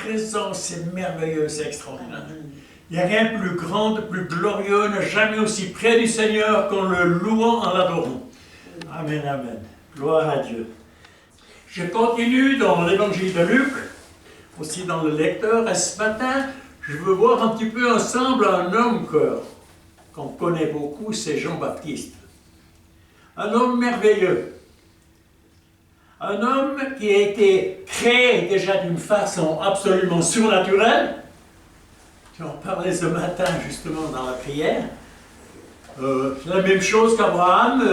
présence, c'est merveilleux, c'est extraordinaire. Il n'y a rien de plus grand, de plus glorieux, n'a jamais aussi près du Seigneur qu'en le louant, en l'adorant. Amen, amen. Gloire à Dieu. Je continue dans l'évangile de Luc, aussi dans le lecteur, et ce matin, je veux voir un petit peu ensemble un homme qu'on connaît beaucoup, c'est Jean-Baptiste. Un homme merveilleux. Un homme qui a été créé déjà d'une façon absolument surnaturelle. J'en parlais ce matin justement dans la prière. La même chose qu'Abraham,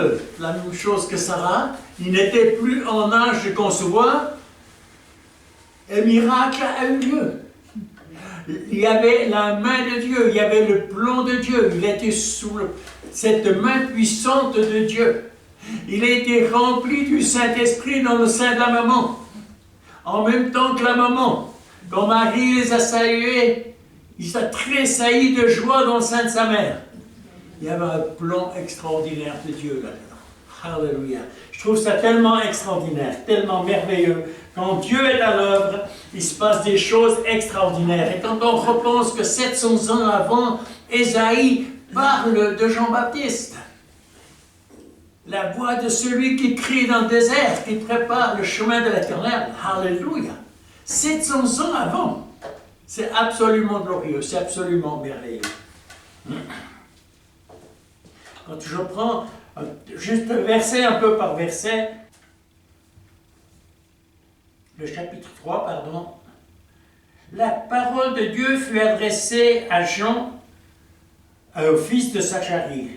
la même chose que Sarah. Il n'était plus en âge de concevoir. Un miracle a eu lieu. Il y avait la main de Dieu, il y avait le plan de Dieu. Il était sous cette main puissante de Dieu. Il a été rempli du Saint-Esprit dans le sein de la maman. En même temps que la maman. Quand Marie les a salués, il s'est tressailli de joie dans le sein de sa mère. Il y avait un plan extraordinaire de Dieu là-dedans. Alléluia. Je trouve ça tellement extraordinaire, tellement merveilleux. Quand Dieu est à l'œuvre, il se passe des choses extraordinaires. Et quand on repense que 700 ans avant, Ésaïe parle de Jean-Baptiste. La voix de celui qui crie dans le désert, qui prépare le chemin de l'Éternel. Alléluia. 700 ans avant. C'est absolument glorieux, c'est absolument merveilleux. Quand je prends juste verset un peu par verset, le chapitre 3, pardon, la parole de Dieu fut adressée à Jean, au fils de Zacharie,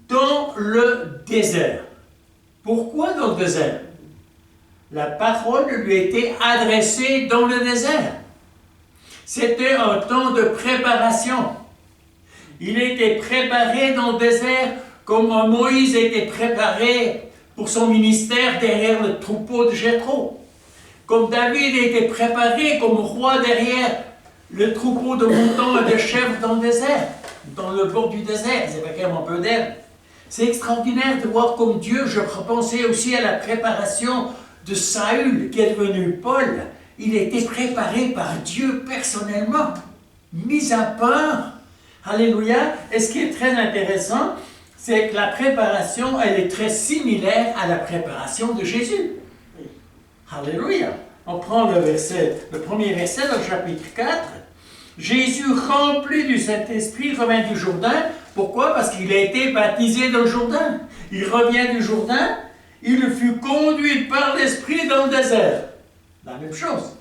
dans le désert. Pourquoi dans le désert? La parole lui a été adressée dans le désert. C'était un temps de préparation. Il a été préparé dans le désert comme Moïse a été préparé pour son ministère derrière le troupeau de Jéthro. Comme David a été préparé comme roi derrière le troupeau de moutons et de chèvres dans le désert, dans le bord du désert. Il y avait quand même un peu d'herbe. C'est extraordinaire de voir comme Dieu, je repensais aussi à la préparation de Saül, qui est devenu Paul. Il a été préparé par Dieu personnellement, mis à part. Alléluia. Et ce qui est très intéressant, c'est que la préparation, elle est très similaire à la préparation de Jésus. Alléluia. On prend le premier verset dans le chapitre 4. Jésus, rempli du Saint-Esprit, revient du Jourdain. Pourquoi? Parce qu'il a été baptisé dans le Jourdain. Il revient du Jourdain, il fut conduit par l'Esprit dans le désert. La même chose.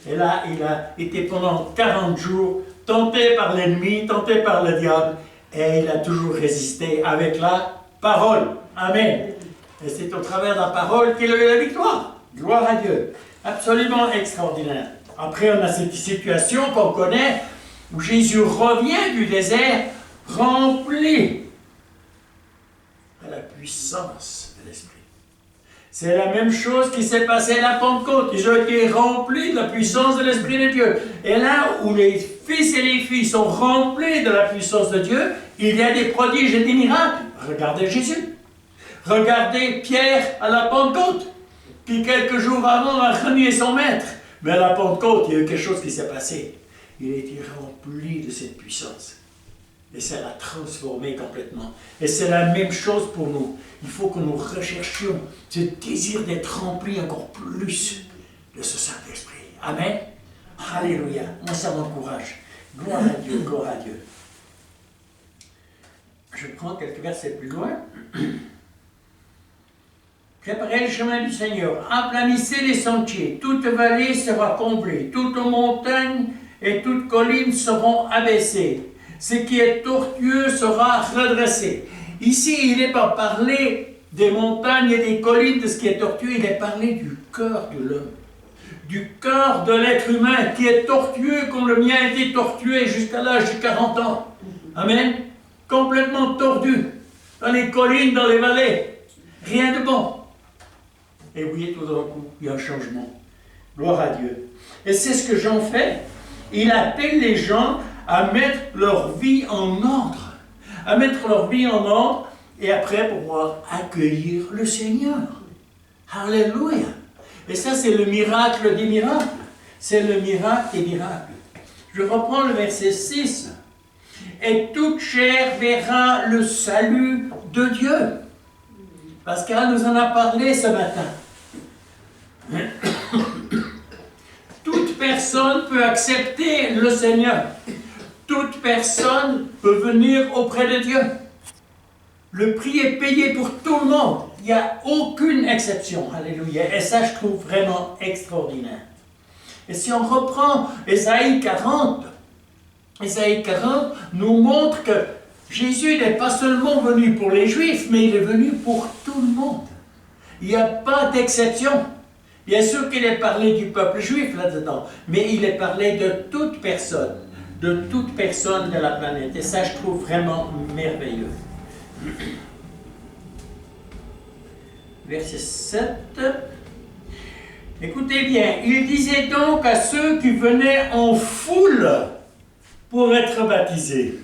Et là, il a été pendant 40 jours tenté par l'ennemi, tenté par le diable, et il a toujours résisté avec la parole. Amen. Et c'est au travers de la parole qu'il a eu la victoire. Gloire à Dieu. Absolument extraordinaire. Après, on a cette situation qu'on connaît, où Jésus revient du désert, rempli de la puissance de l'Esprit. C'est la même chose qui s'est passé à la Pentecôte. Ils ont été remplis de la puissance de l'Esprit de Dieu. Et là où les fils et les filles sont remplis de la puissance de Dieu, il y a des prodiges et des miracles. Regardez Jésus. Regardez Pierre à la Pentecôte, qui quelques jours avant a renié son maître. Mais à la Pentecôte, il y a eu quelque chose qui s'est passé. Il a été rempli de cette puissance. Et ça l'a transformé complètement. Et c'est la même chose pour nous. Il faut que nous recherchions ce désir d'être remplis encore plus de ce Saint-Esprit. Amen. Alléluia. Moi, ça m'encourage. Gloire à Dieu, gloire à Dieu. Je prends quelques versets plus loin. Préparez le chemin du Seigneur. Aplanissez les sentiers. Toute vallée sera comblée. Toute montagne et toute colline seront abaissées. Ce qui est tortueux sera redressé. Ici, il n'est pas parlé des montagnes et des collines, de ce qui est tortueux, il est parlé du cœur de l'homme. Du cœur de l'être humain qui est tortueux comme le mien a été tortué jusqu'à l'âge de 40 ans. Amen. Complètement tordu. Dans les collines, dans les vallées. Rien de bon. Et oui, tout d'un coup, il y a un changement. Gloire à Dieu. Et c'est ce que Jean fait. Il appelle les gens à mettre leur vie en ordre. À mettre leur vie en ordre et après pouvoir accueillir le Seigneur. Alléluia. Et ça, c'est le miracle des miracles. c'est le miracle des miracles. Je reprends le verset 6. Et toute chair verra le salut de Dieu. Pascal nous en a parlé ce matin. Toute personne peut accepter le Seigneur. Toute personne peut venir auprès de Dieu. Le prix est payé pour tout le monde. Il n'y a aucune exception. Alléluia. Et ça, je trouve vraiment extraordinaire. Et si on reprend Ésaïe 40 nous montre que Jésus n'est pas seulement venu pour les Juifs, mais il est venu pour tout le monde. Il n'y a pas d'exception. Bien sûr qu'il est parlé du peuple juif là-dedans, mais il est parlé de toute personne de la planète. Et ça, je trouve vraiment merveilleux. Verset 7. Écoutez bien, il disait donc à ceux qui venaient en foule pour être baptisés.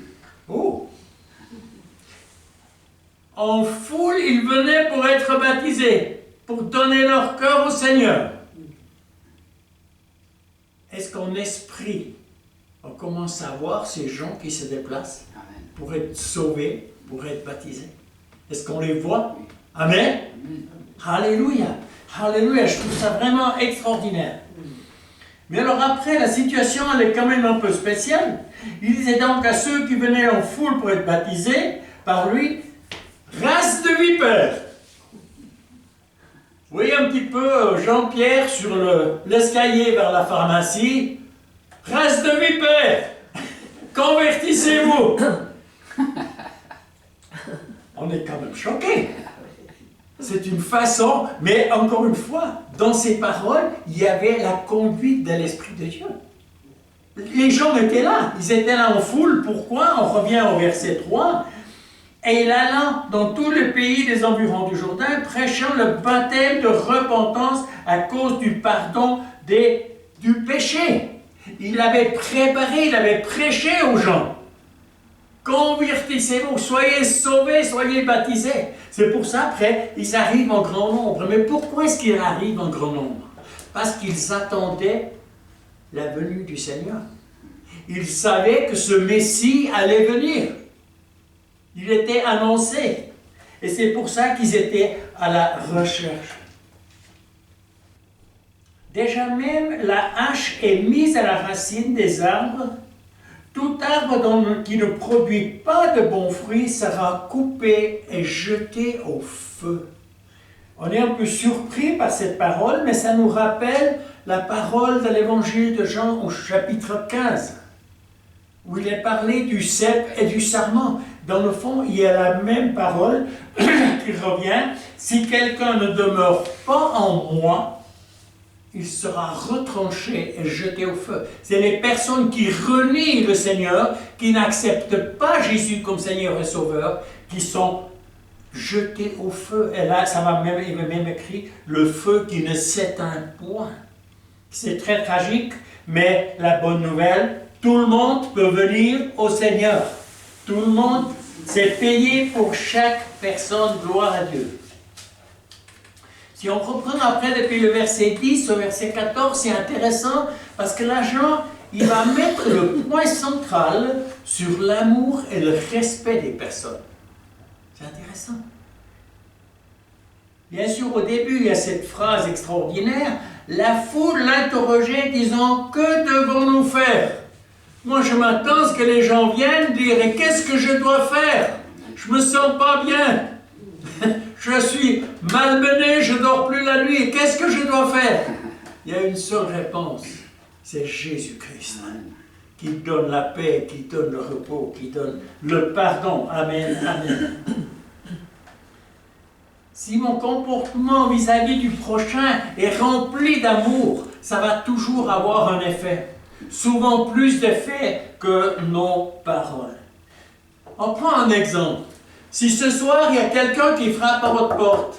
Oh! En foule, ils venaient pour être baptisés, pour donner leur cœur au Seigneur. Est-ce qu'en esprit, on commence à voir ces gens qui se déplacent pour être sauvés, pour être baptisés? Est-ce qu'on les voit? Amen. Alléluia. Alléluia. Je trouve ça vraiment extraordinaire. Mais alors après, la situation, elle est quand même un peu spéciale. Il disait donc à ceux qui venaient en foule pour être baptisés par lui, race de vipères. Vous voyez un petit peu Jean-Pierre sur l'escalier vers la pharmacie. Race de vipères, convertissez-vous. On est quand même choqués. C'est une façon, mais encore une fois, dans ces paroles, il y avait la conduite de l'Esprit de Dieu. Les gens étaient là, ils étaient là en foule. Pourquoi? On revient au verset 3. Et il alla dans tout le pays des environs du Jourdain, prêchant le baptême de repentance à cause du pardon du péché. Il avait préparé, il avait prêché aux gens. Convertissez-vous, soyez sauvés, soyez baptisés. C'est pour ça, après, ils arrivent en grand nombre. Mais pourquoi est-ce qu'ils arrivent en grand nombre? Parce qu'ils attendaient la venue du Seigneur. Ils savaient que ce Messie allait venir. Il était annoncé. Et c'est pour ça qu'ils étaient à la recherche. Déjà même, la hache est mise à la racine des arbres. Tout arbre qui ne produit pas de bons fruits sera coupé et jeté au feu. On est un peu surpris par cette parole, mais ça nous rappelle la parole de l'évangile de Jean au chapitre 15, où il est parlé du cep et du sarment. Dans le fond, il y a la même parole qui revient. Si quelqu'un ne demeure pas en moi, il sera retranché et jeté au feu. C'est les personnes qui renient le Seigneur, qui n'acceptent pas Jésus comme Seigneur et Sauveur, qui sont jetées au feu. Et là, il va même écrit le feu qui ne s'éteint point. C'est très tragique, mais la bonne nouvelle, tout le monde peut venir au Seigneur. Tout le monde, c'est payé pour chaque personne, gloire à Dieu. Si on reprend après depuis le verset 10 au verset 14, c'est intéressant parce que là, Jean, il va mettre le point central sur l'amour et le respect des personnes. C'est intéressant. Bien sûr, au début, il y a cette phrase extraordinaire. La foule l'interrogeait disant, que devons-nous faire? Moi, je m'attends à ce que les gens viennent dire, et qu'est-ce que je dois faire? Je me sens pas bien. Je suis malmené, je ne dors plus la nuit. Qu'est-ce que je dois faire? Il y a une seule réponse. C'est Jésus-Christ qui donne la paix, qui donne le repos, qui donne le pardon. Amen, amen. Si mon comportement vis-à-vis du prochain est rempli d'amour, ça va toujours avoir un effet. Souvent plus d'effet que nos paroles. On prend un exemple. Si ce soir, il y a quelqu'un qui frappe à votre porte,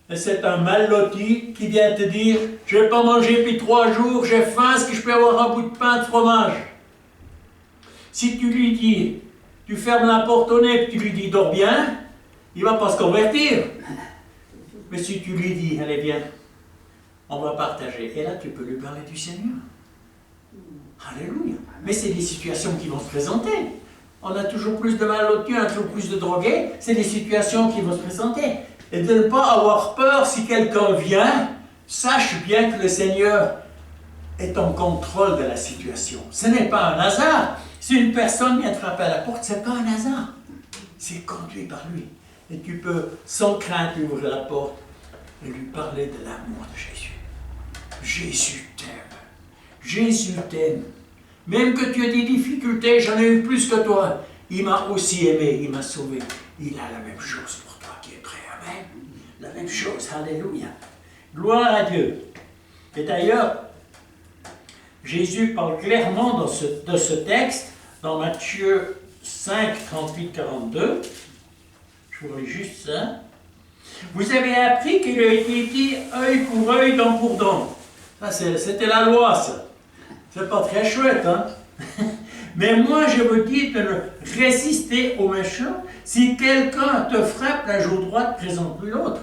et c'est un mal loti qui vient te dire « Je n'ai pas mangé depuis 3 jours, j'ai faim, est-ce que je peux avoir un bout de pain, de fromage ?» Si tu lui dis, tu fermes la porte au nez et tu lui dis « Dors bien », il ne va pas se convertir. Mais si tu lui dis « Allez, viens, on va partager. Et là, tu peux lui parler du Seigneur. Alléluia. Mais c'est des situations qui vont se présenter. On a toujours plus de mal au cul, on a toujours plus de drogués. C'est des situations qui vont se présenter. Et de ne pas avoir peur si quelqu'un vient, sache bien que le Seigneur est en contrôle de la situation. Ce n'est pas un hasard. Si une personne vient te frapper à la porte, ce n'est pas un hasard. C'est conduit par lui. Et tu peux, sans crainte, lui ouvrir la porte et lui parler de l'amour de Jésus. Jésus t'aime. Jésus t'aime. Même que tu aies des difficultés, j'en ai eu plus que toi. Il m'a aussi aimé, il m'a sauvé. Il a la même chose pour toi qui est prêt. Amen. La même chose. Alléluia. Gloire à Dieu. Et d'ailleurs, Jésus parle clairement dans ce texte, dans Matthieu 5, 38, 42. Je vous lis juste ça. Vous avez appris qu'il a été dit œil pour œil, dent pour dent. Ça, c'était la loi, ça. C'est pas très chouette, hein? Mais moi, je vous dis de ne résister aux méchants. Si quelqu'un te frappe la joue droite, présente-lui l'autre.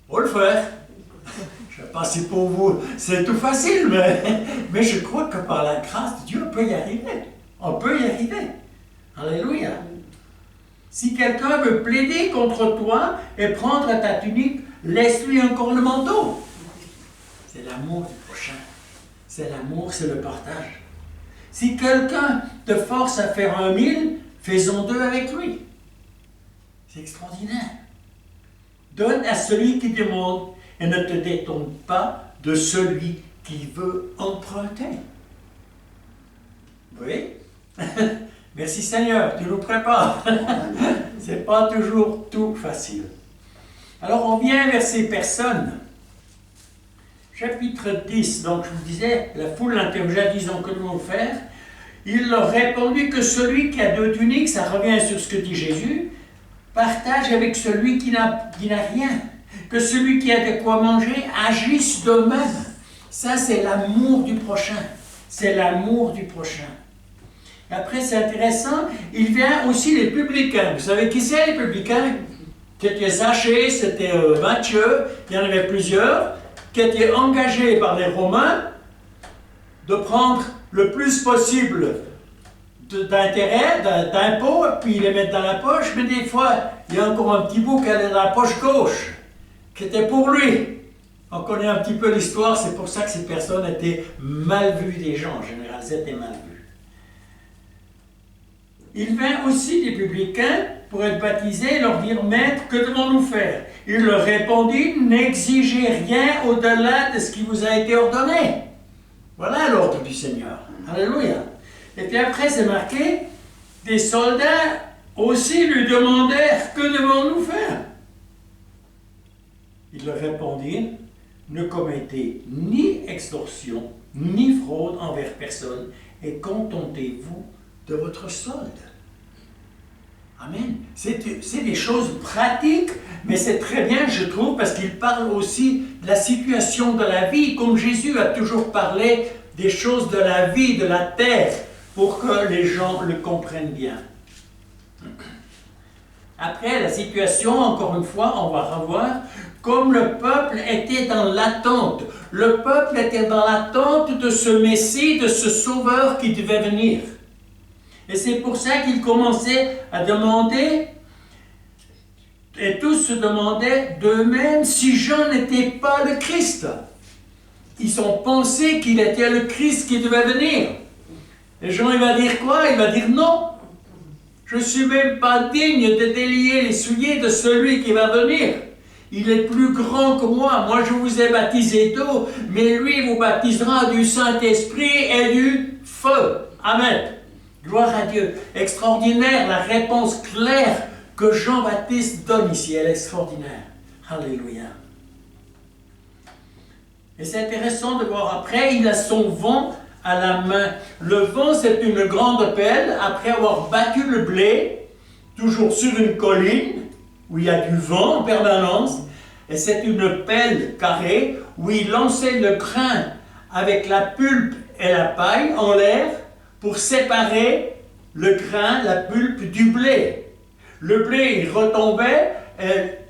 Faut le faire. Je ne sais pas si pour vous c'est tout facile, mais je crois que par la grâce de Dieu, on peut y arriver. On peut y arriver. Alléluia. Si quelqu'un veut plaider contre toi et prendre ta tunique, laisse-lui encore le manteau. C'est l'amour du prochain. C'est l'amour, c'est le partage. Si quelqu'un te force à faire 1000, fais-en 2 avec lui. C'est extraordinaire. Donne à celui qui demande et ne te détourne pas de celui qui veut emprunter. Oui? Merci Seigneur, tu nous prépares. C'est pas toujours tout facile. Alors on vient vers ces personnes. Chapitre 10, donc je vous disais, la foule l'interrogea disant que devons-nous faire? Il leur répondit que celui qui a 2 tuniques, ça revient sur ce que dit Jésus, partage avec celui qui n'a rien. Que celui qui a de quoi manger agisse de même. Ça, c'est l'amour du prochain. C'est l'amour du prochain. Après, c'est intéressant, il vient aussi les publicains. Vous savez qui c'est, les publicains? C'était Zachée, c'était Matthieu, il y en avait plusieurs, qui étaient engagés par les Romains de prendre le plus possible d'intérêt, d'impôts, puis les mettre dans la poche, mais des fois, il y a encore un petit bout qui allait dans la poche gauche, qui était pour lui. On connaît un petit peu l'histoire, c'est pour ça que ces personnes étaient mal vues des gens, en général, elles étaient mal vues. Il vint aussi des publicains pour être baptisés et leur dire, Maître, que devons-nous faire? Il leur répondit, n'exigez rien au-delà de ce qui vous a été ordonné. Voilà l'ordre du Seigneur. Alléluia. Et puis après, c'est marqué, des soldats aussi lui demandèrent, que devons-nous faire? Il leur répondit, ne commettez ni extorsion, ni fraude envers personne, et contentez-vous de votre solde. Amen. C'est des choses pratiques, mais c'est très bien, je trouve, parce qu'il parle aussi de la situation de la vie, comme Jésus a toujours parlé des choses de la vie, de la terre, pour que les gens le comprennent bien. Après, la situation, encore une fois, on va revoir, comme le peuple était dans l'attente. Le peuple était dans l'attente de ce Messie, de ce Sauveur qui devait venir. Et c'est pour ça qu'ils commençaient à demander, et tous se demandaient d'eux-mêmes si Jean n'était pas le Christ. Ils ont pensé qu'il était le Christ qui devait venir. Et Jean, il va dire quoi? Il va dire non. Je ne suis même pas digne de délier les souliers de celui qui va venir. Il est plus grand que moi. Moi, je vous ai baptisé d'eau, mais lui vous baptisera du Saint-Esprit et du feu. Amen. Gloire à Dieu. Extraordinaire la réponse claire que Jean-Baptiste donne ici. Elle est extraordinaire. Alléluia. Et c'est intéressant de voir après, il a son vent à la main. Le vent, c'est une grande pelle. Après avoir battu le blé, toujours sur une colline, où il y a du vent en permanence, et c'est une pelle carrée, où il lançait le grain avec la pulpe et la paille en l'air, pour séparer le grain, la pulpe du blé. Le blé, il retombait,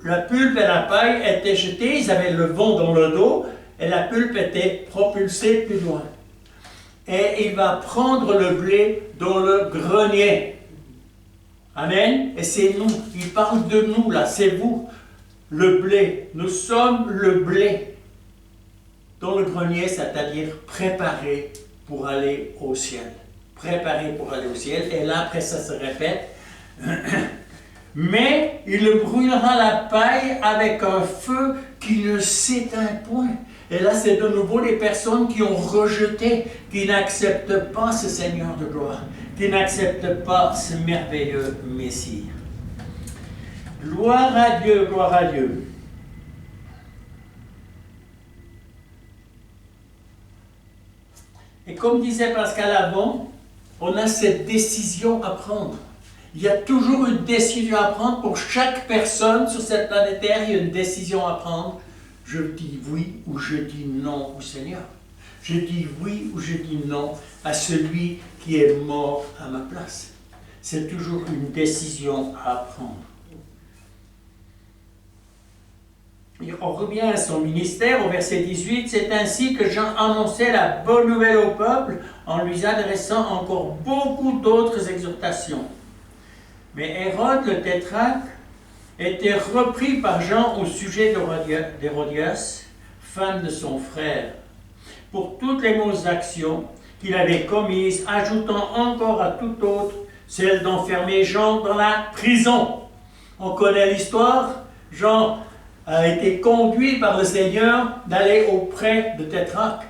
la pulpe et la paille étaient jetées, ils avaient le vent dans le dos, et la pulpe était propulsée plus loin. Et il va prendre le blé dans le grenier. Amen. Et c'est nous, il parle de nous là, c'est vous, le blé. Nous sommes le blé dans le grenier, c'est-à-dire préparé pour aller au ciel. Préparé pour aller au ciel. Et là, après ça se répète. Mais il brûlera la paille avec un feu qui ne s'éteint point. Et là, c'est de nouveau les personnes qui ont rejeté, qui n'acceptent pas ce Seigneur de gloire, qui n'acceptent pas ce merveilleux Messie. Gloire à Dieu, gloire à Dieu. Et comme disait Pascal avant, on a cette décision à prendre. Il y a toujours une décision à prendre pour chaque personne sur cette planète Terre. Il y a une décision à prendre. Je dis oui ou je dis non au Seigneur. Je dis oui ou je dis non à celui qui est mort à ma place. C'est toujours une décision à prendre. Et on revient à son ministère au verset 18. C'est ainsi que Jean annonçait la bonne nouvelle au peuple en lui adressant encore beaucoup d'autres exhortations. Mais Hérode le tétrarque était repris par Jean au sujet d'Hérodias, femme de son frère, pour toutes les mauvaises actions qu'il avait commises, ajoutant encore à tout autre celle d'enfermer Jean dans la prison. On connaît l'histoire. Jean a été conduit par le Seigneur d'aller auprès de Tétrarque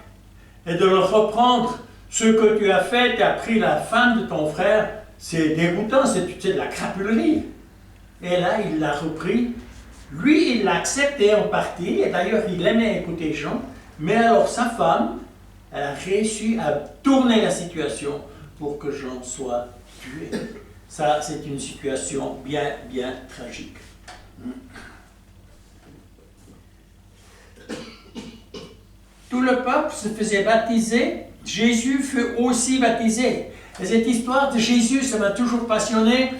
et de le reprendre. Ce que tu as fait, tu as pris la femme de ton frère, c'est dégoûtant, c'est de la crapulerie. Et là, il l'a repris. Lui, il l'a accepté en partie, et d'ailleurs, il aimait écouter Jean, mais alors sa femme, elle a réussi à tourner la situation pour que Jean soit tué. Ça, c'est une situation bien, bien tragique. Tout le peuple se faisait baptiser. Jésus fut aussi baptisé. Et cette histoire de Jésus, ça m'a toujours passionné,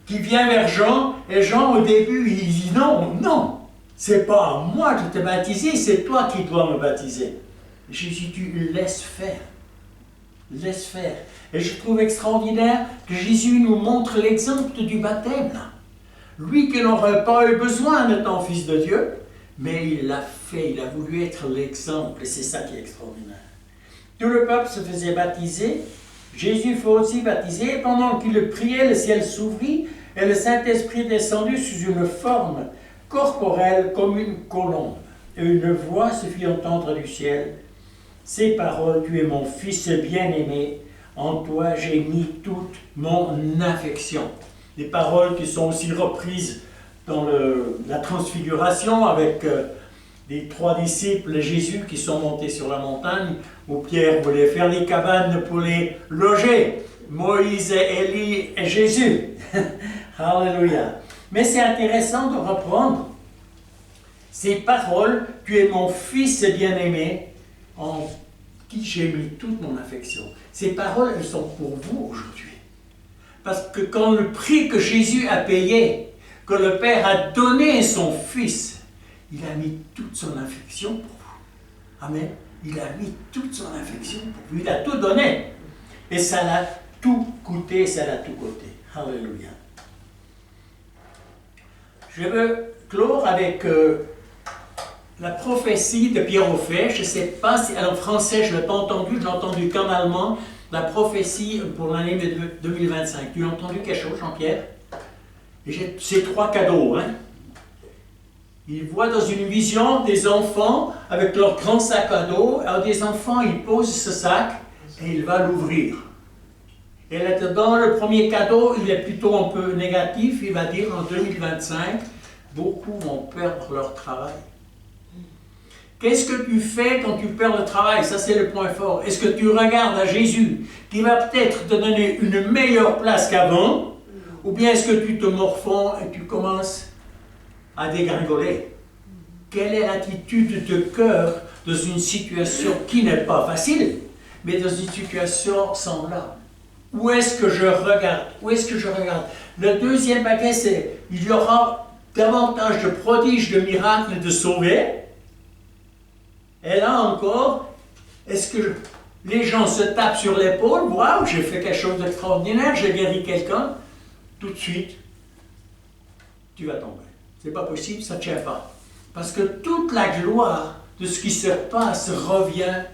qui vient vers Jean, et Jean, au début, il dit non, non, c'est pas à moi de te baptiser, c'est toi qui dois me baptiser. Jésus dit, laisse faire. Laisse faire. Et je trouve extraordinaire que Jésus nous montre l'exemple du baptême. Lui qui n'aurait pas eu besoin d'être fils de Dieu, mais il l'a fait, il a voulu être l'exemple, et c'est ça qui est extraordinaire. Tout le peuple se faisait baptiser, Jésus fut aussi baptisé, et pendant qu'il priait, le ciel s'ouvrit, et le Saint-Esprit descendit sous une forme corporelle comme une colombe. Et une voix se fit entendre du ciel. Ces paroles, tu es mon fils bien-aimé, en toi j'ai mis toute mon affection. Des paroles qui sont aussi reprises dans la transfiguration avec les 3 disciples de Jésus qui sont montés sur la montagne où Pierre voulait faire des cabanes pour les loger. Moïse et Élie et Jésus. Alléluia. Mais c'est intéressant de reprendre ces paroles. Tu es mon fils bien-aimé en qui j'ai mis toute mon affection. Ces paroles, elles sont pour vous aujourd'hui. Parce que quand le prix que Jésus a payé, que le Père a donné son Fils, il a mis toute son affection pour vous. Amen. Il a mis toute son affection pour vous. Il a tout donné. Et ça l'a tout coûté, ça l'a tout coûté. Alléluia. Je veux clore avec la prophétie de Pierre Auffay. Je ne sais pas si, en français, je ne l'ai pas entendu, je l'ai entendu qu'en allemand. La prophétie pour l'année 2025. Tu as entendu quelque chose, Jean-Pierre? C'est 3 cadeaux. Hein? Il voit dans une vision des enfants avec leur grand sac à dos. Alors des enfants, ils posent ce sac et il va l'ouvrir. Et là-dedans, le premier cadeau, il est plutôt un peu négatif. Il va dire en 2025, beaucoup vont perdre leur travail. Qu'est-ce que tu fais quand tu perds le travail? Ça, c'est le point fort. Est-ce que tu regardes à Jésus qui va peut-être te donner une meilleure place qu'avant? Ou bien est-ce que tu te morfonds et tu commences à dégringoler? Quelle est l'attitude de cœur dans une situation qui n'est pas facile, mais dans une situation semblable? Où est-ce que je regarde? Où est-ce que je regarde? Le deuxième paquet, c'est il y aura davantage de prodiges, de miracles, de sauver. Et là encore, est-ce que les gens se tapent sur l'épaule, waouh, j'ai fait quelque chose d'extraordinaire, j'ai guéri quelqu'un, tout de suite, tu vas tomber. C'est pas possible, ça ne tient pas. Parce que toute la gloire de ce qui se passe revient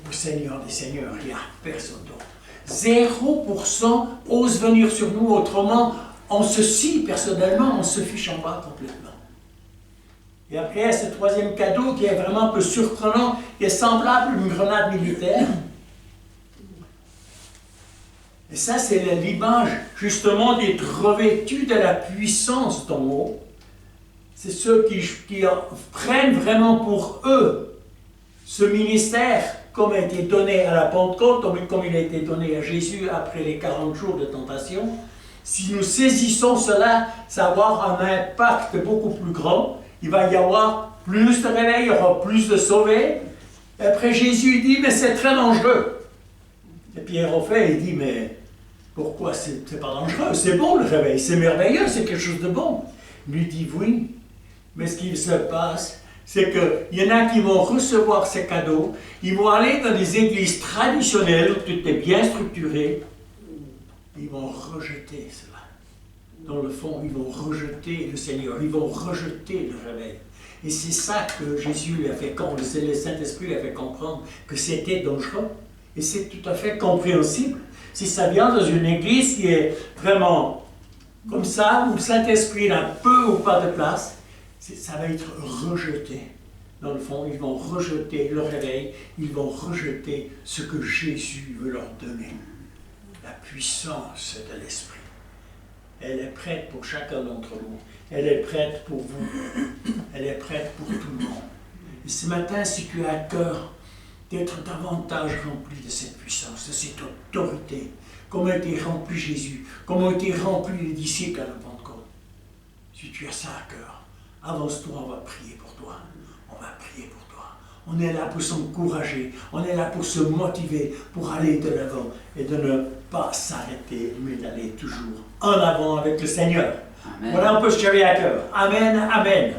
au Seigneur des Seigneurs. Il n'y a personne d'autre. 0% ose venir sur nous, autrement, on se scie personnellement, on se fiche en bas complètement. Et après, ce troisième cadeau qui est vraiment un peu surprenant, qui est semblable à une grenade militaire. Et ça, c'est l'image justement d'être revêtu de la puissance d'en haut. C'est ceux qui prennent vraiment pour eux ce ministère comme a été donné à la Pentecôte, comme il a été donné à Jésus après les 40 jours de tentation. Si nous saisissons cela, ça va avoir un impact beaucoup plus grand. Il va y avoir plus de réveil, il y aura plus de sauvés. Et après Jésus dit, mais c'est très dangereux. Et Pierre au fait, il dit, mais pourquoi c'est pas dangereux? C'est bon le réveil, c'est merveilleux, c'est quelque chose de bon. Il lui dit oui, mais ce qui se passe, c'est qu'il y en a qui vont recevoir ces cadeaux, ils vont aller dans des églises traditionnelles où tout est bien structuré, ils vont rejeter cela. Dans le fond, ils vont rejeter le Seigneur, ils vont rejeter le réveil. Et c'est ça que Jésus lui a fait comprendre, le Saint-Esprit lui a fait comprendre que c'était dangereux. Et c'est tout à fait compréhensible. Si ça vient dans une église qui est vraiment comme ça, où le Saint-Esprit a peu ou pas de place, ça va être rejeté. Dans le fond, ils vont rejeter le réveil, ils vont rejeter ce que Jésus veut leur donner. La puissance de l'Esprit. Elle est prête pour chacun d'entre nous. Elle est prête pour vous. Elle est prête pour tout le monde. Et ce matin, si tu as à cœur d'être davantage rempli de cette puissance, de cette autorité, comme a été rempli Jésus, comme ont été remplis les disciples à la Pentecôte. Si tu as ça à cœur, avance-toi, on va prier pour toi. On va prier pour toi. On est là pour s'encourager, on est là pour se motiver, pour aller de l'avant et de ne pas s'arrêter, mais d'aller toujours en avant avec le Seigneur. Amen. Voilà un peu ce que j'avais à cœur. Amen, amen. Amen.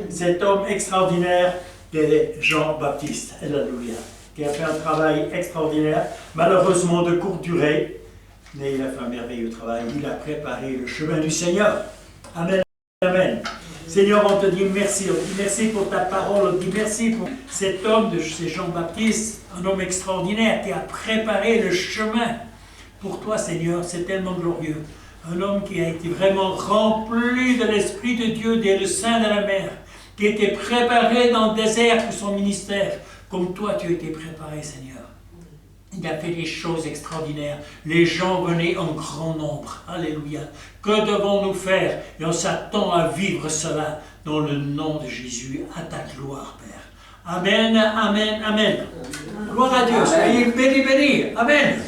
Cet homme extraordinaire est Jean-Baptiste. Alléluia. Qui a fait un travail extraordinaire, malheureusement de courte durée, mais il a fait un merveilleux travail. Il a préparé le chemin du Seigneur. Amen. Amen. Seigneur, on te dit merci. On te dit merci pour ta parole. On te dit merci pour cet homme, c'est Jean-Baptiste, un homme extraordinaire qui a préparé le chemin pour toi, Seigneur. C'est tellement glorieux. Un homme qui a été vraiment rempli de l'Esprit de Dieu dès le sein de la mer, qui a été préparé dans le désert pour son ministère, comme toi tu as été préparé, Seigneur. Il a fait des choses extraordinaires. Les gens venaient en grand nombre. Alléluia. Que devons-nous faire? Et on s'attend à vivre cela dans le nom de Jésus, à ta gloire, Père. Amen, amen, amen. Gloire à Dieu. Soyez bénis, bénis. Amen.